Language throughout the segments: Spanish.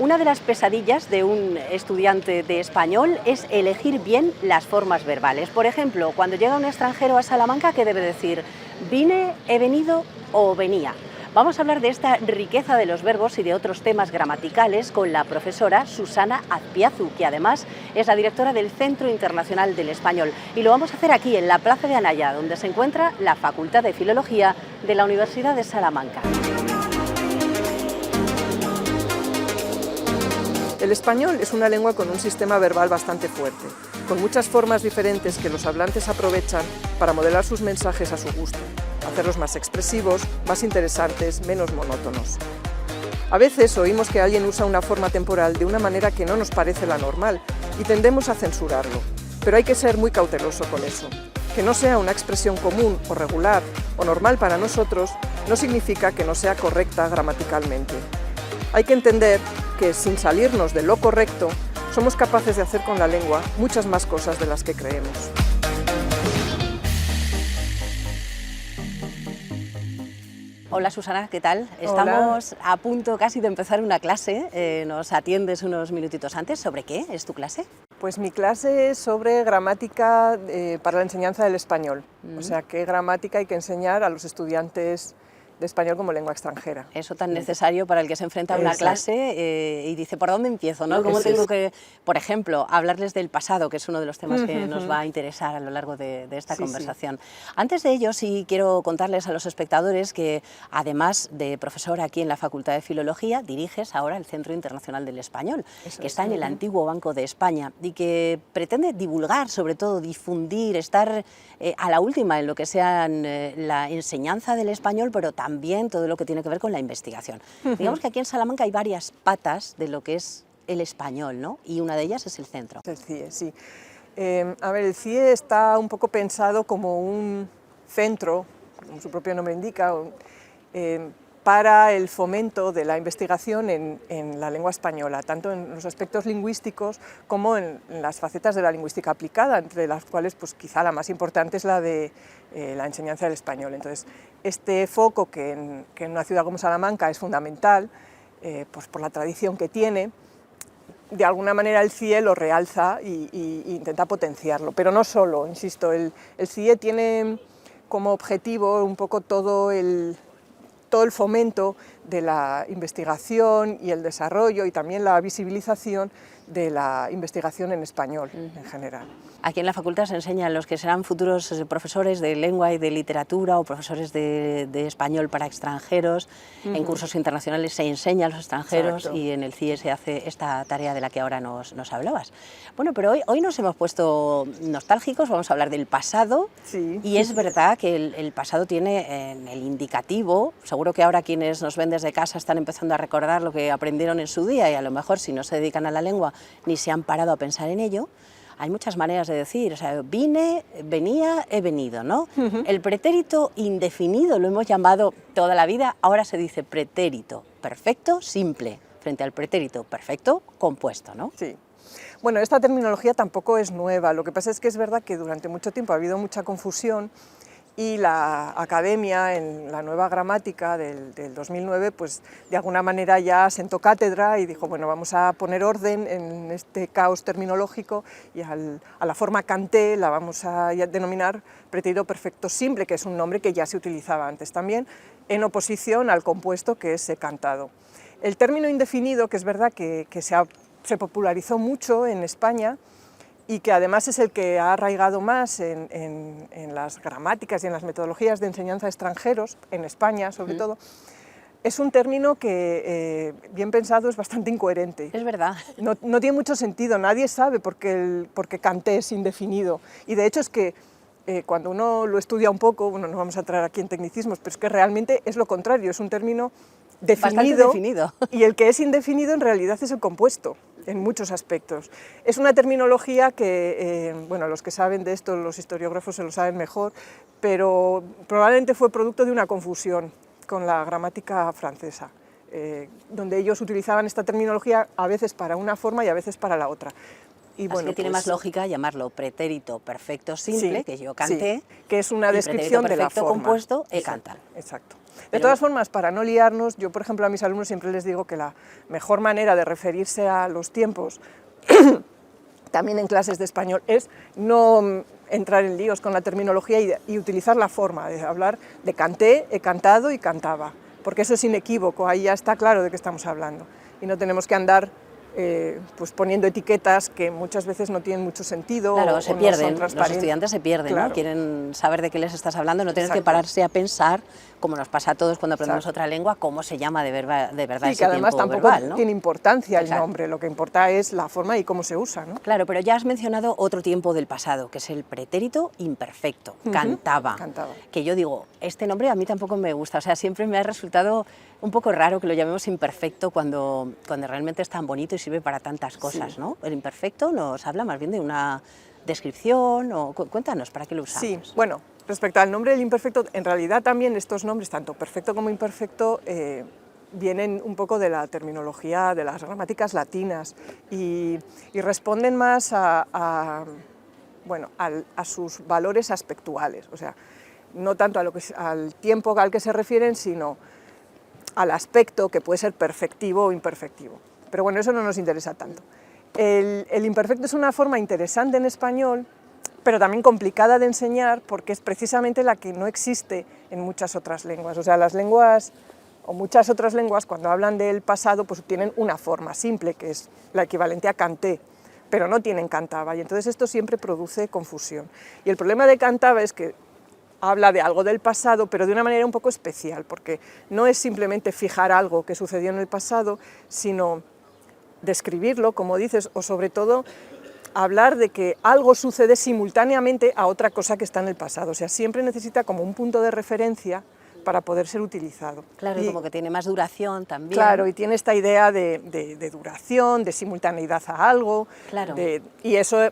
Una de las pesadillas de un estudiante de español es elegir bien las formas verbales. Por ejemplo, cuando llega un extranjero a Salamanca, ¿qué debe decir? ¿Vine, he venido o venía? Vamos a hablar de esta riqueza de los verbos y de otros temas gramaticales con la profesora Susana Azpiazu, que además es la directora del Centro Internacional del Español. Y lo vamos a hacer aquí, en la Plaza de Anaya, donde se encuentra la Facultad de Filología de la Universidad de Salamanca. El español es una lengua con un sistema verbal bastante fuerte, con muchas formas diferentes que los hablantes aprovechan para modelar sus mensajes a su gusto, hacerlos más expresivos, más interesantes, menos monótonos. A veces oímos que alguien usa una forma temporal de una manera que no nos parece la normal y tendemos a censurarlo, pero hay que ser muy cauteloso con eso. Que no sea una expresión común o regular o normal para nosotros no significa que no sea correcta gramaticalmente. Hay que entender que, sin salirnos de lo correcto, somos capaces de hacer con la lengua muchas más cosas de las que creemos. Hola Susana, ¿qué tal? Hola. Estamos a punto casi de empezar una clase, nos atiendes unos minutitos antes. ¿Sobre qué es tu clase? Pues mi clase es sobre gramática para la enseñanza del español, o sea, qué gramática hay que enseñar a los estudiantes de español como lengua extranjera. Eso tan necesario para el que se enfrenta a una clase y dice, ¿por dónde empiezo? ¿No? ¿Cómo tengo que, por ejemplo, hablarles del pasado, que es uno de los temas que nos va a interesar a lo largo de esta conversación? Antes de ello, sí quiero contarles a los espectadores que, además de profesora aquí en la Facultad de Filología, diriges ahora el Centro Internacional del Español, que está en el antiguo Banco de España y que pretende divulgar, sobre todo difundir, estar a la última en lo que sea la enseñanza del español, pero también todo lo que tiene que ver con la investigación. Digamos que aquí en Salamanca hay varias patas de lo que es el español, ¿no? Y una de ellas es el centro. El CIE, sí. A ver, el CIE está un poco pensado como un centro, como su propio nombre indica, para el fomento de la investigación en la lengua española, tanto en los aspectos lingüísticos como en las facetas de la lingüística aplicada, entre las cuales pues, quizá la más importante es la de la enseñanza del español. Entonces, este foco que en una ciudad como Salamanca es fundamental, pues por la tradición que tiene, de alguna manera el CIE lo realza e intenta potenciarlo, pero no solo, insisto, el CIE tiene como objetivo un poco todo el fomento de la investigación y el desarrollo y también la visibilización de la investigación en español en general. Aquí en la facultad se enseñan los que serán futuros profesores de lengua y de literatura o profesores de español para extranjeros. En cursos internacionales se enseña a los extranjeros. Exacto. Y en el CIE se hace esta tarea de la que ahora nos hablabas. Bueno, pero hoy nos hemos puesto nostálgicos, vamos a hablar del pasado. Sí. Y es verdad que el pasado tiene en el indicativo, seguro que ahora quienes nos ven desde casa están empezando a recordar lo que aprendieron en su día y a lo mejor si no se dedican a la lengua ni se han parado a pensar en ello. Hay muchas maneras de decir, o sea, vine, venía, he venido, ¿no? El pretérito indefinido lo hemos llamado toda la vida, ahora se dice pretérito perfecto simple, frente al pretérito perfecto compuesto, ¿no? Sí. Bueno, esta terminología tampoco es nueva, lo que pasa es que es verdad que durante mucho tiempo ha habido mucha confusión y la academia, en la nueva gramática del 2009, pues de alguna manera ya sentó cátedra y dijo, bueno, vamos a poner orden en este caos terminológico y a la forma canté la vamos a denominar pretérito perfecto simple, que es un nombre que ya se utilizaba antes también, en oposición al compuesto que es cantado. El término indefinido, que es verdad que se popularizó mucho en España, y que además es el que ha arraigado más en las gramáticas y en las metodologías de enseñanza a extranjeros, en España sobre todo, es un término que, bien pensado, es bastante incoherente. Es verdad. No tiene mucho sentido, nadie sabe por qué canté es indefinido, y de hecho es que cuando uno lo estudia un poco, bueno, no vamos a entrar aquí en tecnicismos, pero es que realmente es lo contrario, es un término definido, y el que es indefinido en realidad es el compuesto, en muchos aspectos. Es una terminología que, bueno, los que saben de esto, los historiógrafos se lo saben mejor, pero probablemente fue producto de una confusión con la gramática francesa, donde ellos utilizaban esta terminología a veces para una forma y a veces para la otra. Y bueno, así que tiene más lógica llamarlo pretérito perfecto simple, que yo canté, que es una descripción de la forma. Compuesto, he cantado. Exacto. De todas formas, para no liarnos, yo por ejemplo a mis alumnos siempre les digo que la mejor manera de referirse a los tiempos, también en clases de español, es no entrar en líos con la terminología y utilizar la forma de hablar de canté, he cantado y cantaba, porque eso es inequívoco, ahí ya está claro de qué estamos hablando y no tenemos que andar pues poniendo etiquetas que muchas veces no tienen mucho sentido. Claro, se pierden, no son los estudiantes se pierden, claro. ¿no? Quieren saber de qué les estás hablando, no tienen que Exacto. pararse a pensar, como nos pasa a todos cuando aprendemos otra lengua, cómo se llama de verdad sí, ese que además tiempo tampoco verbal, ¿no? tiene importancia Exacto. el nombre, lo que importa es la forma y cómo se usa, ¿no? Claro, pero ya has mencionado otro tiempo del pasado, que es el pretérito imperfecto, cantaba. Cantaba. Que yo digo, este nombre a mí tampoco me gusta, o sea, siempre me ha resultado un poco raro que lo llamemos imperfecto cuando realmente es tan bonito y sirve para tantas cosas, Sí. ¿no? El imperfecto nos habla más bien de una descripción, o cuéntanos, ¿para qué lo usamos? Sí, bueno, respecto al nombre del imperfecto, en realidad también estos nombres, tanto perfecto como imperfecto, vienen un poco de la terminología de las gramáticas latinas y responden más a sus valores aspectuales, o sea, no tanto al tiempo al que se refieren, sino al aspecto que puede ser perfectivo o imperfectivo. Pero bueno, eso no nos interesa tanto. El imperfecto es una forma interesante en español, pero también complicada de enseñar porque es precisamente la que no existe en muchas otras lenguas. O sea, las lenguas o muchas otras lenguas cuando hablan del pasado pues tienen una forma simple, que es la equivalente a canté, pero no tienen cantaba, y entonces esto siempre produce confusión. Y el problema de cantaba es que habla de algo del pasado, pero de una manera un poco especial, porque no es simplemente fijar algo que sucedió en el pasado, sino describirlo, como dices, o sobre todo hablar de que algo sucede simultáneamente a otra cosa que está en el pasado. O sea, siempre necesita como un punto de referencia para poder ser utilizado. Claro, y como que tiene más duración también. Claro, y tiene esta idea de duración, de simultaneidad a algo, claro. Y eso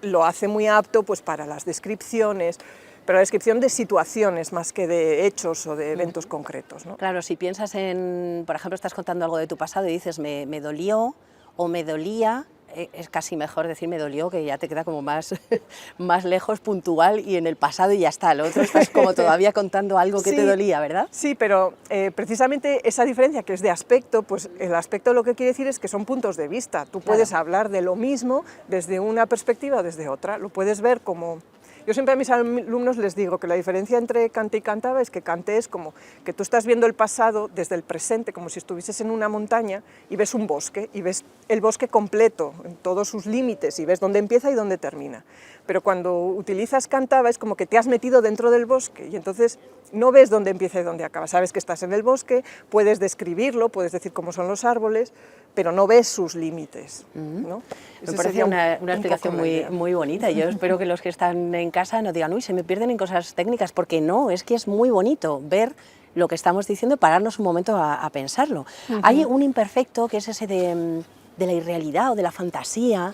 lo hace muy apto pues, para las descripciones, pero la descripción de situaciones más que de hechos o de eventos concretos, ¿no? Claro, si piensas en, por ejemplo, estás contando algo de tu pasado y dices me dolió o me dolía, es casi mejor decir me dolió, que ya te queda como más, más lejos, puntual y en el pasado y ya está. Lo otro estás como todavía contando algo que Sí, te dolía, ¿verdad? Sí, pero precisamente esa diferencia que es de aspecto, pues el aspecto lo que quiere decir es que son puntos de vista. Tú puedes hablar de lo mismo desde una perspectiva o desde otra, lo puedes ver como... Yo siempre a mis alumnos les digo que la diferencia entre canté y cantaba es que canté es como que tú estás viendo el pasado desde el presente, como si estuvieses en una montaña y ves un bosque, y ves el bosque completo, en todos sus límites, y ves dónde empieza y dónde termina. Pero cuando utilizas cantaba es como que te has metido dentro del bosque, y entonces no ves dónde empieza y dónde acaba. Sabes que estás en el bosque, puedes describirlo, puedes decir cómo son los árboles, pero no ves sus límites, ¿no? Me parece una explicación muy bonita, y yo espero que los que están en casa no digan, uy, se me pierden en cosas técnicas, porque no, es que es muy bonito ver lo que estamos diciendo y pararnos un momento a pensarlo. Hay un imperfecto que es ese de la irrealidad o de la fantasía.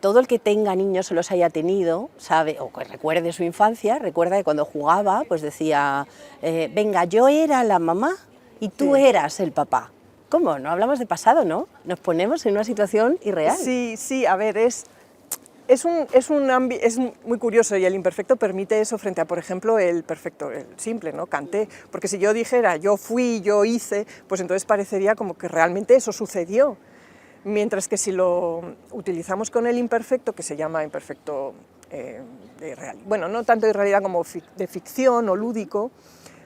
Todo el que tenga niños o los haya tenido, sabe, o que recuerde su infancia, recuerda que cuando jugaba, pues decía, venga, yo era la mamá y tú eras el papá. ¿Cómo? No hablamos de pasado, ¿no? Nos ponemos en una situación irreal. Sí, sí, a ver, es muy curioso, y el imperfecto permite eso frente a, por ejemplo, el perfecto, el simple, ¿no? Canté, porque si yo dijera yo fui, yo hice, pues entonces parecería como que realmente eso sucedió. Mientras que si lo utilizamos con el imperfecto, que se llama imperfecto de realidad, bueno, no tanto de realidad como de ficción o lúdico,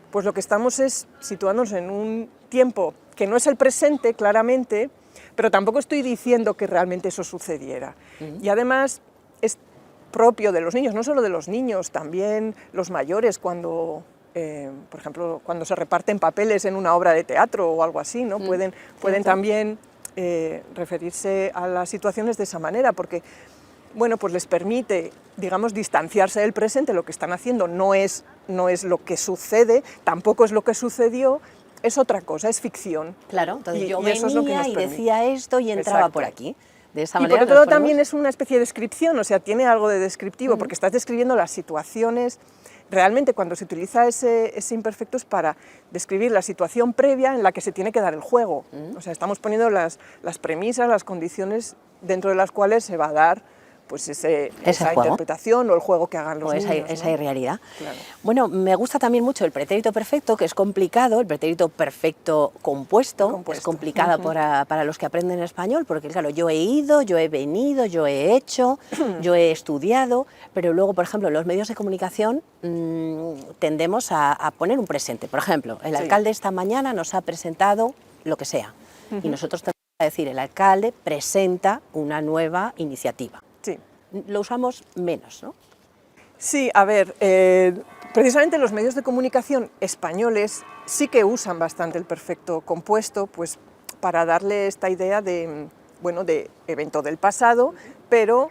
pues lo que estamos es situándonos en un tiempo que no es el presente, claramente, pero tampoco estoy diciendo que realmente eso sucediera. Y además es propio de los niños, no solo de los niños, también los mayores cuando... por ejemplo, cuando se reparten papeles en una obra de teatro o algo así, ¿no? Pueden también referirse a las situaciones de esa manera, porque bueno, pues les permite, digamos, distanciarse del presente. Lo que están haciendo no es lo que sucede, tampoco es lo que sucedió, es otra cosa, es ficción. Claro, entonces yo eso es lo que venía nos y permite. decía esto y entraba Exacto. por aquí. De esa Y manera por otro lado nos ponemos... también es una especie de descripción, o sea, tiene algo de descriptivo, porque estás describiendo las situaciones. Realmente cuando se utiliza ese imperfecto es para describir la situación previa en la que se tiene que dar el juego. O sea, estamos poniendo las premisas, las condiciones dentro de las cuales se va a dar pues esa interpretación o el juego que hagan los niños, esa ¿no? irrealidad. Claro. Bueno, me gusta también mucho el pretérito perfecto, que es complicado, el pretérito perfecto compuesto. Es complicado para los que aprenden español, porque claro, yo he ido, yo he venido, yo he hecho, yo he estudiado, pero luego, por ejemplo, los medios de comunicación tendemos a poner un presente. Por ejemplo, el alcalde esta mañana nos ha presentado lo que sea, y nosotros tenemos que decir, el alcalde presenta una nueva iniciativa. Sí. Lo usamos menos, ¿no? Sí, a ver, precisamente los medios de comunicación españoles sí que usan bastante el perfecto compuesto, pues para darle esta idea de, bueno, de evento del pasado, pero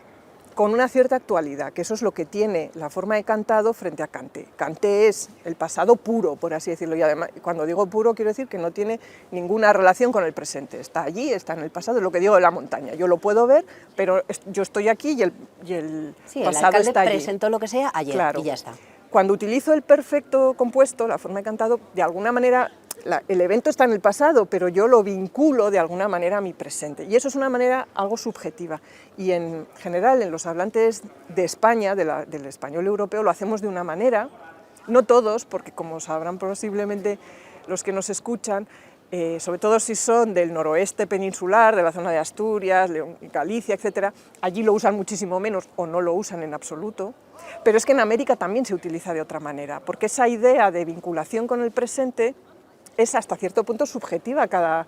con una cierta actualidad, que eso es lo que tiene la forma de cantado frente a Cante. Cante es el pasado puro, por así decirlo, y además, cuando digo puro, quiero decir que no tiene ninguna relación con el presente, está allí, está en el pasado, es lo que digo de la montaña, yo lo puedo ver, pero yo estoy aquí y el pasado está allí. Presentó lo que sea ayer, claro, y ya está. Cuando utilizo el perfecto compuesto, la forma de cantado, de alguna manera el evento está en el pasado, pero yo lo vinculo de alguna manera a mi presente. Y eso es una manera algo subjetiva. Y en general, en los hablantes de España, del español europeo, lo hacemos de una manera, no todos, porque como sabrán posiblemente los que nos escuchan, sobre todo si son del noroeste peninsular, de la zona de Asturias, León, Galicia, etc., allí lo usan muchísimo menos o no lo usan en absoluto, pero es que en América también se utiliza de otra manera, porque esa idea de vinculación con el presente es hasta cierto punto subjetiva, a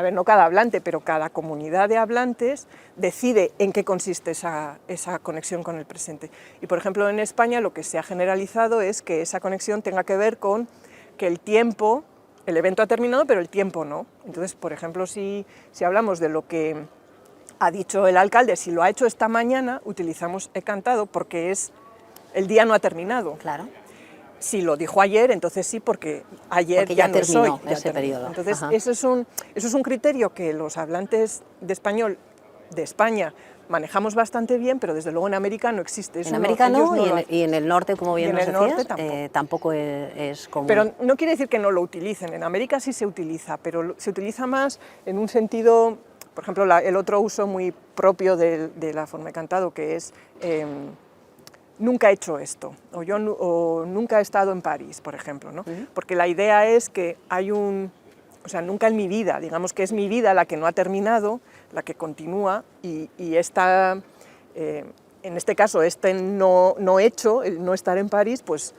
ver, no cada hablante, pero cada comunidad de hablantes decide en qué consiste esa conexión con el presente. Y por ejemplo en España lo que se ha generalizado es que esa conexión tenga que ver con que el tiempo, el evento ha terminado pero el tiempo no. Entonces, por ejemplo, si hablamos de lo que ha dicho el alcalde, si lo ha hecho esta mañana, utilizamos he cantado porque el día no ha terminado. Claro. Si lo dijo ayer, entonces sí, porque ayer ya no es hoy. Ese periodo. Entonces, eso es un criterio que los hablantes de español de España manejamos bastante bien, pero desde luego en América no existe. Eso en América no, y en el norte, como bien nos decías, tampoco es común. Pero no quiere decir que no lo utilicen. En América sí se utiliza, pero se utiliza más en un sentido, por ejemplo, el otro uso muy propio de la forma de cantado, que es nunca he hecho esto, o nunca he estado en París, por ejemplo, ¿no? Porque la idea es que hay o sea, nunca en mi vida, digamos que es mi vida la que no ha terminado, la que continúa, y esta, en este caso, no hecho, el no estar en París, pues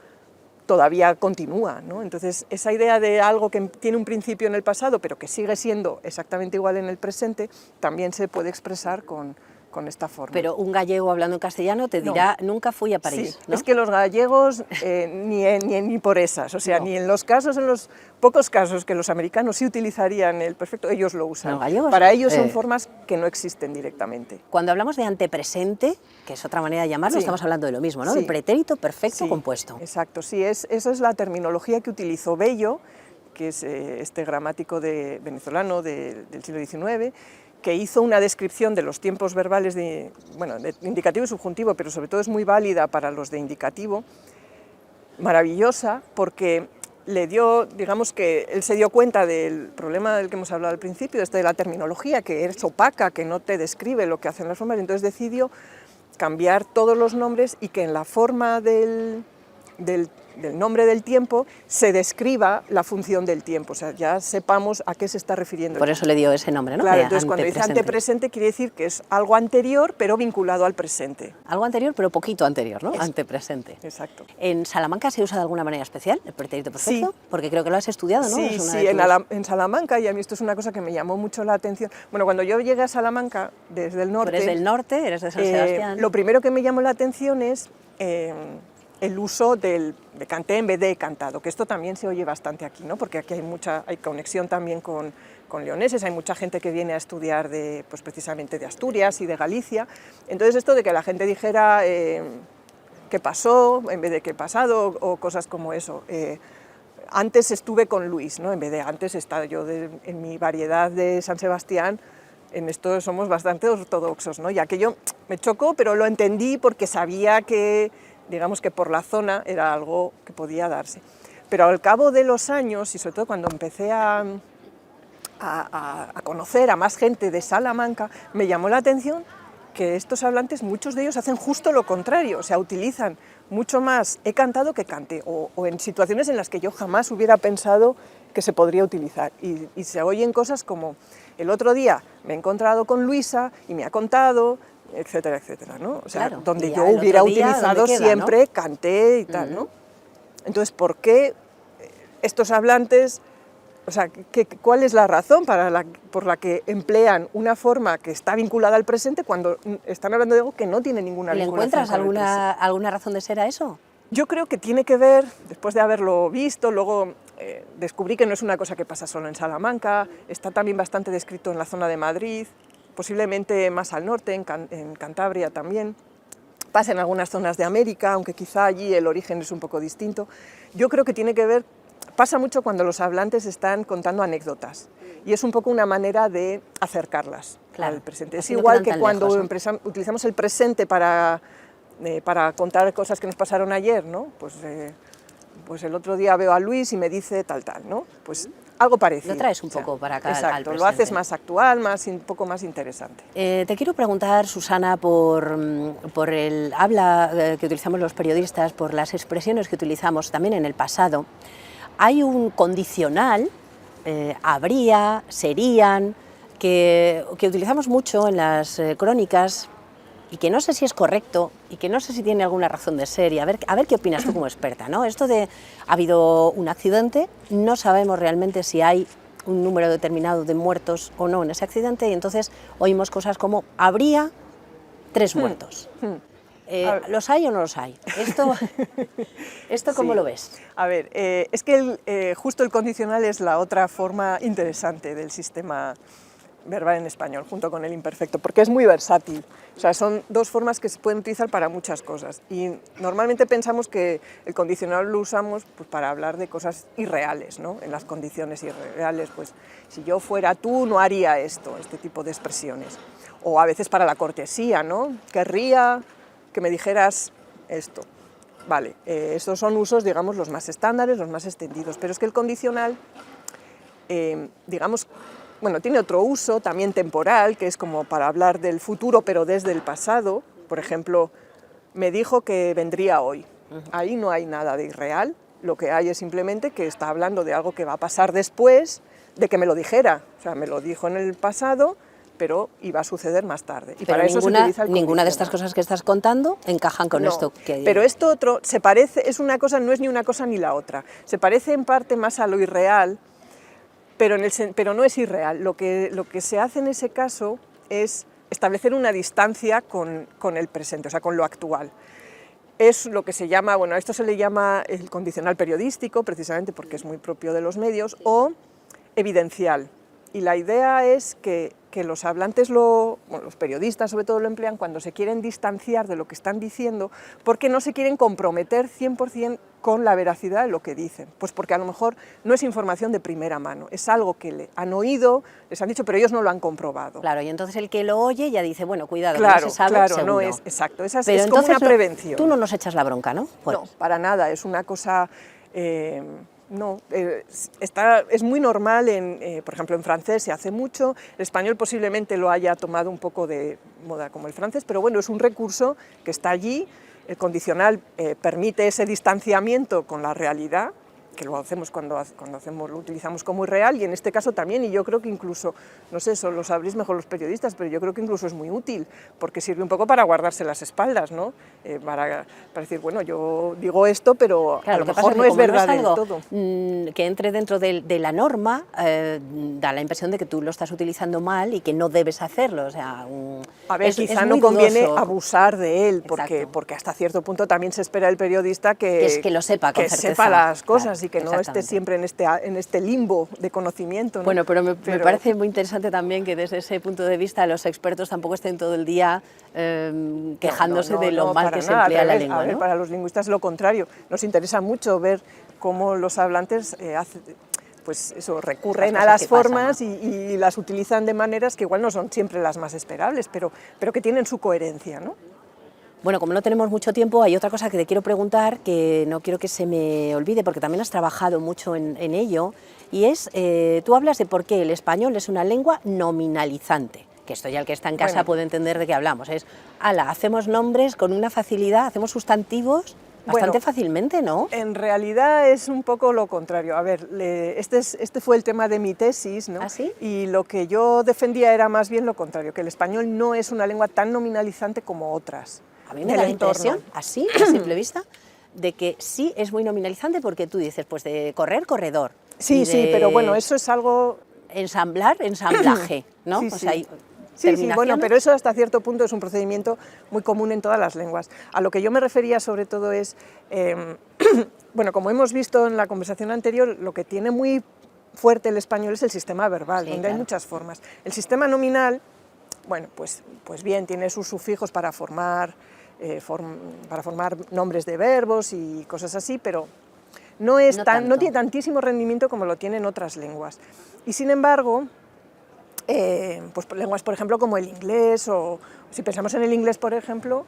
todavía continúa, ¿no? Entonces, esa idea de algo que tiene un principio en el pasado, pero que sigue siendo exactamente igual en el presente, también se puede expresar con esta forma. Pero un gallego hablando en castellano te dirá, no, nunca fui a París. Sí, ¿no? Es que los gallegos ni por esas, o sea, no. Ni en los pocos casos que los americanos sí utilizarían el perfecto, ellos lo usan. Para ellos son formas que no existen directamente. Cuando hablamos de antepresente, que es otra manera de llamarlo, estamos hablando de lo mismo, ¿no? Sí. El pretérito perfecto compuesto. Exacto, sí, esa es la terminología que utilizó Bello, que es este gramático venezolano del siglo XIX, que hizo una descripción de los tiempos verbales de indicativo y subjuntivo, pero sobre todo es muy válida para los de indicativo, maravillosa, porque le dio, digamos que él se dio cuenta del problema del que hemos hablado al principio, de la terminología, que es opaca, que no te describe lo que hacen las formas, entonces decidió cambiar todos los nombres y que en la forma del nombre del tiempo se describa la función del tiempo, o sea, ya sepamos a qué se está refiriendo. Por eso le dio ese nombre, ¿no? Claro, entonces cuando dice antepresente quiere decir que es algo anterior pero vinculado al presente. Algo anterior pero poquito anterior, ¿no? Antepresente. Exacto. ¿En Salamanca se usa de alguna manera especial el pretérito perfecto? Sí. Porque creo que lo has estudiado, ¿no? Sí, en Salamanca, y a mí esto es una cosa que me llamó mucho la atención. Bueno, cuando yo llegué a Salamanca desde el norte... Tú eres del norte, eres de San Sebastián. Lo primero que me llamó la atención es el uso de canté en vez de cantado, que esto también se oye bastante aquí, ¿no? Porque aquí hay conexión también con leoneses, hay mucha gente que viene a estudiar pues precisamente de Asturias y de Galicia, entonces esto de que la gente dijera qué pasó en vez de qué pasado o cosas como eso. Antes estuve con Luis, ¿no? En vez de antes estaba yo en mi variedad de San Sebastián. En esto somos bastante ortodoxos, ¿no? Y aquello me chocó, pero lo entendí porque sabía que, digamos que por la zona era algo que podía darse. Pero al cabo de los años, y sobre todo cuando empecé a conocer a más gente de Salamanca, me llamó la atención que estos hablantes, muchos de ellos hacen justo lo contrario, o sea, utilizan mucho más he cantado que cante, o en situaciones en las que yo jamás hubiera pensado que se podría utilizar. Y se oyen cosas como, el otro día me he encontrado con Luisa y me ha contado, etcétera, etcétera, ¿no? O sea, claro, donde yo hubiera utilizado siempre, canté y tal, ¿no? Entonces, ¿por qué estos hablantes, o sea, cuál es la razón por la que emplean una forma que está vinculada al presente cuando están hablando de algo que no tiene ninguna vinculación? ¿Le encuentras alguna razón de ser a eso? Yo creo que tiene que ver, después de haberlo visto, luego descubrí que no es una cosa que pasa solo en Salamanca, está también bastante descrito en la zona de Madrid, posiblemente más al norte, en Cantabria también, pasa en algunas zonas de América, aunque quizá allí el origen es un poco distinto. Yo creo que tiene que ver, pasa mucho cuando los hablantes están contando anécdotas, y es un poco una manera de acercarlas al presente. Es igual que cuando utilizamos el presente para contar cosas que nos pasaron ayer, ¿no? Pues el otro día veo a Luis y me dice tal, ¿no? Pues algo parecido. Lo traes un poco para acá. Exacto, al presente. Lo haces más actual, un poco más interesante. Te quiero preguntar, Susana, por el habla que utilizamos los periodistas, por las expresiones que utilizamos también en el pasado. Hay un condicional, habría, serían, que utilizamos mucho en las crónicas, y que no sé si es correcto y que no sé si tiene alguna razón de ser, y a ver qué opinas tú como experta, ¿no? Esto de ha habido un accidente, no sabemos realmente si hay un número determinado de muertos o no en ese accidente, y entonces oímos cosas como habría 3 muertos. ¿Los hay o no los hay? ¿Esto cómo lo ves? A ver, es que justo el condicional es la otra forma interesante del sistema verbal en español, junto con el imperfecto, porque es muy versátil. O sea, son dos formas que se pueden utilizar para muchas cosas, y normalmente pensamos que el condicional lo usamos pues, para hablar de cosas irreales, ¿no? En las condiciones irreales, pues si yo fuera tú no haría esto, este tipo de expresiones. O a veces para la cortesía, ¿no? Querría que me dijeras esto. Vale, estos son usos, digamos, los más estándares, los más extendidos, pero es que el condicional, digamos, bueno, tiene otro uso, también temporal, que es como para hablar del futuro, pero desde el pasado. Por ejemplo, me dijo que vendría hoy. Ahí no hay nada de irreal, lo que hay es simplemente que está hablando de algo que va a pasar después de que me lo dijera. O sea, me lo dijo en el pasado, pero iba a suceder más tarde. Y pero para eso se utiliza el ninguna de estas cosas que estás contando encajan con esto que... Pero esto otro se parece, es una cosa, no es ni una cosa ni la otra. Se parece en parte más a lo irreal, pero no es irreal. Lo que se hace en ese caso es establecer una distancia con el presente, o sea, con lo actual. Es lo que se llama, bueno, a esto se le llama el condicional periodístico, precisamente porque es muy propio de los medios, o evidencial. Y la idea es que los hablantes, los periodistas sobre todo lo emplean cuando se quieren distanciar de lo que están diciendo, porque no se quieren comprometer 100% con la veracidad de lo que dicen. Pues porque a lo mejor no es información de primera mano, es algo que le han oído, les han dicho, pero ellos no lo han comprobado. Claro, y entonces el que lo oye ya dice, bueno, cuidado, claro, no se sabe, claro, seguro. No es, exacto, esa es como una prevención. Tú no nos echas la bronca, ¿no? Pues. No, para nada, es una cosa... No, es muy normal, por ejemplo en francés se hace mucho, el español posiblemente lo haya tomado un poco de moda como el francés, pero bueno, es un recurso que está allí, el condicional permite ese distanciamiento con la realidad, que lo hacemos cuando lo utilizamos como irreal, y en este caso también, y yo creo que incluso, no sé, eso lo sabréis mejor los periodistas, pero yo creo que incluso es muy útil, porque sirve un poco para guardarse las espaldas, ¿no? Para decir, bueno, yo digo esto, pero claro, a lo mejor no es verdad del todo. Que entre dentro de la norma, da la impresión de que tú lo estás utilizando mal y que no debes hacerlo, o sea... A ver, quizá no conviene abusar de él, porque hasta cierto punto también se espera del periodista que lo sepa con certeza. Sepa las cosas, claro. Y que no esté siempre en este limbo de conocimiento, ¿no? Bueno, pero me parece muy interesante también que desde ese punto de vista los expertos tampoco estén todo el día quejándose de lo mal que se emplea la lengua. A ver, para los lingüistas lo contrario, nos interesa mucho ver cómo los hablantes recurren a las formas, ¿no? y las utilizan de maneras que igual no son siempre las más esperables, pero que tienen su coherencia, ¿no? Bueno, como no tenemos mucho tiempo, hay otra cosa que te quiero preguntar, que no quiero que se me olvide, porque también has trabajado mucho en ello, y es, tú hablas de por qué el español es una lengua nominalizante. que esto ya el que está en casa Bueno. puede entender de qué hablamos, es, hacemos nombres con una facilidad, hacemos sustantivos bastante Bueno, fácilmente, ¿no? En realidad es un poco lo contrario. A ver, este fue el tema de mi tesis, ¿no? ¿Ah, sí? Y lo que yo defendía era más bien lo contrario, que el español no es una lengua tan nominalizante como otras. A mí me del da la entorno. impresión, así, a simple vista, de que sí es muy nominalizante porque tú dices, pues de correr, corredor. Sí, y sí, de pero bueno, eso es algo... ensamblar, ensamblaje, ¿no? Sí, o sí. sea, hay Sí, sí, bueno, terminaciones. pero eso hasta cierto punto es un procedimiento muy común en todas las lenguas. A lo que yo me refería sobre todo es, bueno, como hemos visto en la conversación anterior, lo que tiene muy fuerte el español es el sistema verbal, Sí, donde hay claro. muchas formas. El sistema nominal, bueno, pues bien, tiene sus sufijos para formar nombres de verbos y cosas así, pero no tanto. tiene tantísimo rendimiento como lo tienen otras lenguas. Y sin embargo, pues lenguas, por ejemplo, como el inglés, o si pensamos en el inglés, por ejemplo,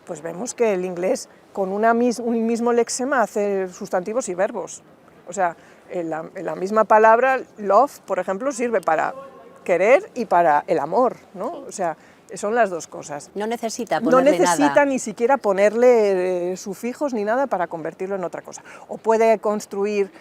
pues vemos que el inglés con un mismo lexema hace sustantivos y verbos. O sea, la misma palabra, love, por ejemplo, sirve para querer y para el amor, ¿no? O sea, son las dos cosas. No necesita No ponerle necesita nada. ni siquiera ponerle sufijos ni nada para convertirlo en otra cosa. O puede construir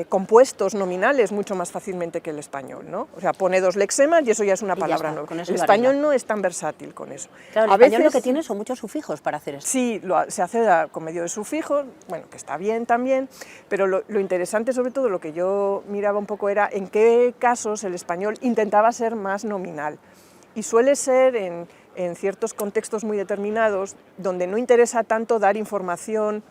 compuestos nominales mucho más fácilmente que el español, ¿no? O sea, pone dos lexemas y eso ya es una Y ya palabra está, nueva. con eso El lo español arregla. no es tan versátil con eso. Claro, el A español lo veces, que tiene son muchos sufijos para hacer esto. sí, se hace con medio de sufijos, bueno, que está bien también, pero lo interesante sobre todo, lo que yo miraba un poco era en qué casos el español intentaba ser más nominal. Y suele ser en ciertos contextos muy determinados, donde no interesa tanto dar información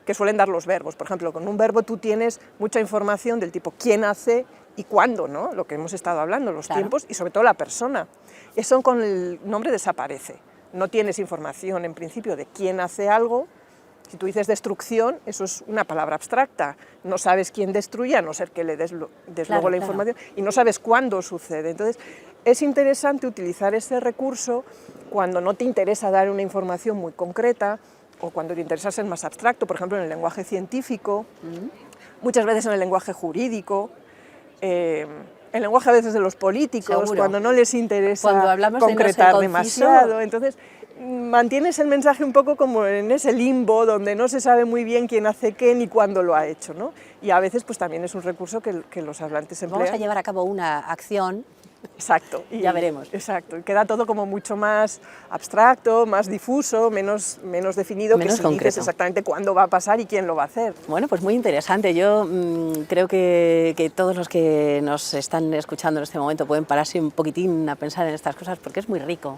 que suelen dar los verbos. Por ejemplo, con un verbo tú tienes mucha información del tipo quién hace y cuándo, ¿no? Lo que hemos estado hablando, los Claro. tiempos y sobre todo la persona. Eso con el nombre desaparece. No tienes información en principio de quién hace algo. Si tú dices destrucción, eso es una palabra abstracta. No sabes quién destruye, a no ser que le des luego la información, y no sabes cuándo sucede. Entonces, es interesante utilizar ese recurso cuando no te interesa dar una información muy concreta o cuando te interesa ser más abstracto, por ejemplo, en el lenguaje científico, muchas veces en el lenguaje jurídico, el lenguaje a veces de los políticos, Seguro. cuando no les interesa Cuando hablamos de no ser concretar conciso, demasiado. Entonces, mantienes el mensaje un poco como en ese limbo donde no se sabe muy bien quién hace qué ni cuándo lo ha hecho, ¿no? Y a veces pues también es un recurso que los hablantes emplean. Vamos a llevar a cabo una acción. Exacto. Y ya veremos. Exacto. Y queda todo como mucho más abstracto, más difuso, menos definido, Menos que si concreto. dices exactamente cuándo va a pasar y quién lo va a hacer. Bueno, pues muy interesante. Yo creo que todos los que nos están escuchando en este momento pueden pararse un poquitín a pensar en estas cosas, porque es muy rico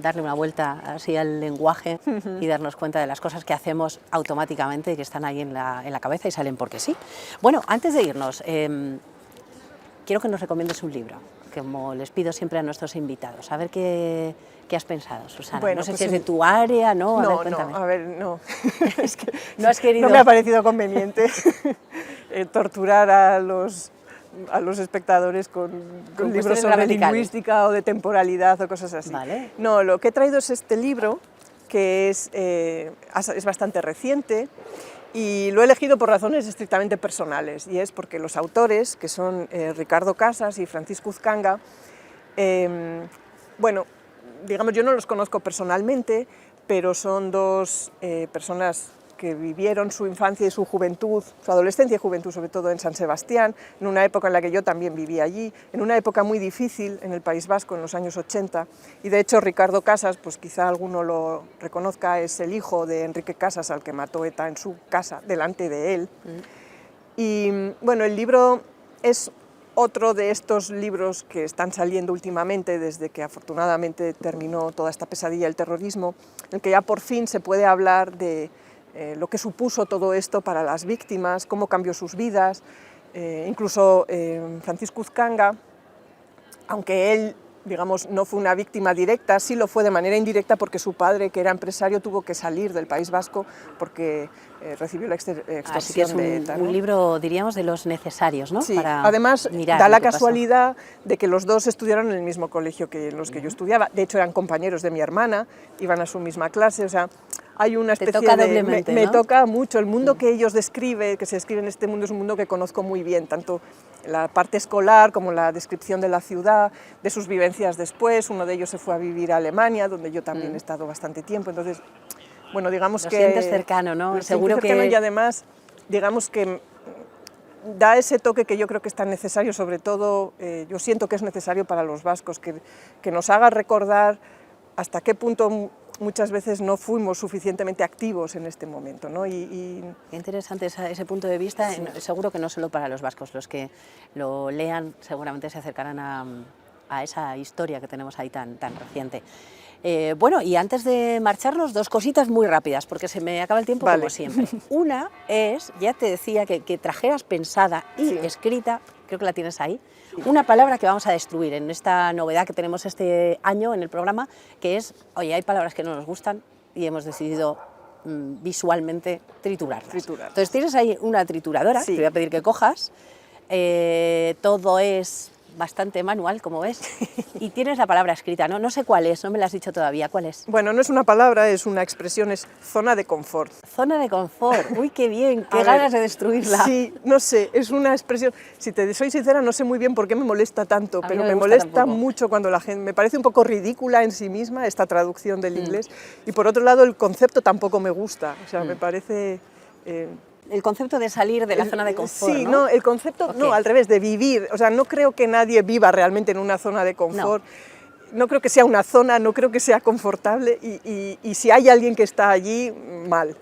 darle una vuelta así al lenguaje y darnos cuenta de las cosas que hacemos automáticamente y que están ahí en la cabeza y salen porque sí. Bueno, antes de irnos, quiero que nos recomiendes un libro, como les pido siempre a nuestros invitados. A ver qué has pensado, Susana. Bueno, no sé pues si es de tu área, ¿no? A ver, cuéntame. a ver, no. Es que no has querido... No me ha parecido conveniente torturar a los espectadores con libros cuestiones sobre gramaticales. lingüística o de temporalidad o cosas así. Vale. No, lo que he traído es este libro, que es bastante reciente, y lo he elegido por razones estrictamente personales, y es porque los autores, que son Ricardo Casas y Francisco Uzcanga, bueno, digamos, yo no los conozco personalmente, pero son dos personas que vivieron su infancia y su juventud, su adolescencia y juventud sobre todo en San Sebastián, en una época en la que yo también vivía allí, en una época muy difícil en el País Vasco en los años 80, y de hecho Ricardo Casas, pues quizá alguno lo reconozca, es el hijo de Enrique Casas, al que mató ETA en su casa, delante de él. Y bueno, el libro es otro de estos libros que están saliendo últimamente desde que afortunadamente terminó toda esta pesadilla del terrorismo, en que ya por fin se puede hablar de lo que supuso todo esto para las víctimas, cómo cambió sus vidas. Incluso Francisco Uzcanga, aunque él, digamos, no fue una víctima directa, sí lo fue de manera indirecta porque su padre, que era empresario, tuvo que salir del País Vasco porque recibió la extorsión Así que es de ETA, ¿no? un libro, diríamos, de los necesarios, ¿no? Sí, para además mirar da lo la que pasó. casualidad de que los dos estudiaron en el mismo colegio que en los que yo estudiaba, de hecho eran compañeros de mi hermana, iban a su misma clase, o sea, hay una Te especie toca de... doblemente, me ¿no? toca mucho. El mundo que ellos describen, que se describe en este mundo, es un mundo que conozco muy bien, tanto la parte escolar como la descripción de la ciudad, de sus vivencias después. Uno de ellos se fue a vivir a Alemania, donde yo también he estado bastante tiempo. Entonces, bueno, digamos Lo que... sientes cercano, ¿no? Lo Seguro siento cercano que... y además, digamos que da ese toque que yo creo que es tan necesario, sobre todo, yo siento que es necesario para los vascos, que nos haga recordar hasta qué punto muchas veces no fuimos suficientemente activos en este momento, ¿no? Qué interesante ese punto de vista, Sí. seguro que no solo para los vascos, los que lo lean seguramente se acercarán a esa historia que tenemos ahí tan reciente. Bueno, y antes de marcharnos, dos cositas muy rápidas, porque se me acaba el tiempo Vale. como siempre. Una es, ya te decía, que trajeras pensada y Sí. escrita, creo que la tienes ahí, una palabra que vamos a destruir en esta novedad que tenemos este año en el programa, que es, oye, hay palabras que no nos gustan y hemos decidido visualmente triturarlas. Entonces tienes ahí una trituradora, Sí. te voy a pedir que cojas, todo es bastante manual, como ves, y tienes la palabra escrita, ¿no? No sé cuál es, no me la has dicho todavía, ¿cuál es? Bueno, no es una palabra, es una expresión, es zona de confort. Zona de confort, uy, qué bien, qué A ganas ver, de destruirla. Sí, no sé, es una expresión, si te soy sincera, no sé muy bien por qué me molesta tanto, A mí pero no me me gusta molesta tampoco. mucho cuando la gente, me parece un poco ridícula en sí misma esta traducción del inglés, y por otro lado el concepto tampoco me gusta, o sea, me parece... El concepto de salir de la zona de confort, Sí, ¿no? el concepto, Ok. no, al revés, de vivir. O sea, no creo que nadie viva realmente en una zona de confort. No creo que sea una zona, no creo que sea confortable y si hay alguien que está allí, mal.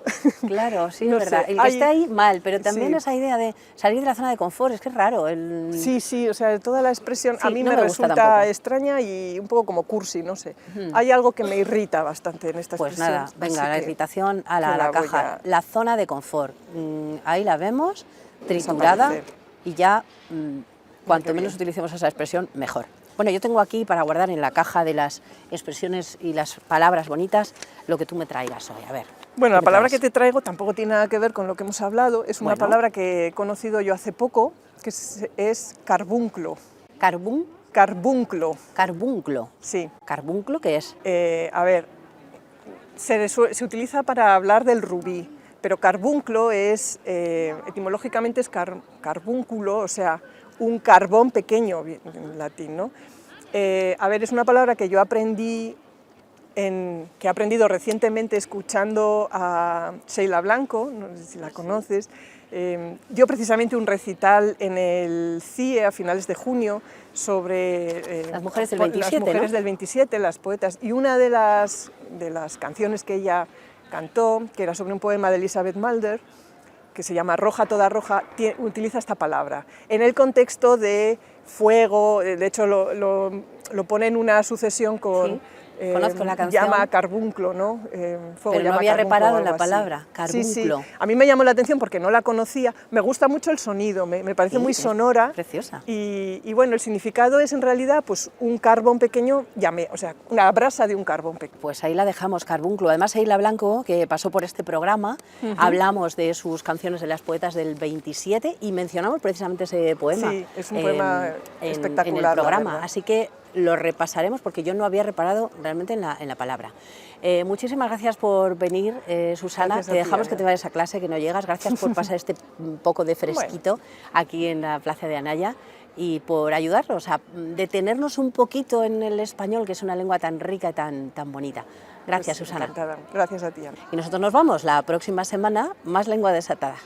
Claro, sí, No es verdad. sé, El que esté ahí, mal, pero también sí. esa idea de salir de la zona de confort, es que es raro. Sí, o sea, toda la expresión Sí, a mí no me me gusta resulta tampoco. extraña y un poco como cursi, no sé. Hay algo que me irrita bastante en esta Pues expresión. nada, venga, así la que irritación a que la la voy caja. a La zona de confort, ahí la vemos, triturada, desaparecer. y ya cuanto Qué menos bien. utilicemos esa expresión, mejor. Bueno, yo tengo aquí para guardar en la caja de las expresiones y las palabras bonitas lo que tú me traigas hoy. A ver. Bueno, ¿qué la me palabra traes? que te traigo tampoco tiene nada que ver con lo que hemos hablado. Es una Bueno. palabra que he conocido yo hace poco, que es carbunclo. Carbunclo, Carbunclo. sí. ¿Carbunclo qué es? A ver, se utiliza para hablar del rubí, pero carbunclo es, etimológicamente es carbúnculo, o sea, un carbón pequeño en latín, ¿no? A ver, es una palabra que yo aprendí, que he aprendido recientemente escuchando a Sheila Blanco, no sé si la conoces. Dio precisamente un recital en el CIE a finales de junio sobre Las mujeres del 27, las mujeres ¿no? del 27, las poetas, y una de las canciones que ella cantó, que era sobre un poema de Elizabeth Mulder, que se llama Roja toda roja, utiliza esta palabra en el contexto de fuego. De hecho lo pone en una sucesión con... Sí. Conozco la canción. Llama carbunclo, ¿no? Fuego Pero no llama había carbunclo reparado o en la algo así. palabra, Sí, sí. carbunclo. A mí me llamó la atención porque no la conocía. Me gusta mucho el sonido, me parece Sí, muy es sonora. preciosa. Y bueno, el significado es en realidad pues un carbón pequeño, o sea, una brasa de un carbón pequeño. Pues ahí la dejamos, carbunclo. Además, Sheila Blanco, que pasó por este programa, hablamos de sus canciones de las poetas del 27 y mencionamos precisamente ese poema. Sí, es un poema espectacular, en el la programa. verdad. Así que lo repasaremos porque yo no había reparado realmente en la palabra. Muchísimas gracias por venir, Susana. Gracias a Te ti, dejamos que Ana. te vayas a clase, que no llegas. Gracias por pasar este poco de fresquito aquí en la Plaza de Anaya y por ayudarnos a detenernos un poquito en el español, que es una lengua tan rica y tan bonita. Gracias, Pues Susana. encantada. Gracias a ti, Ana. Y nosotros nos vamos la próxima semana, más lengua desatada.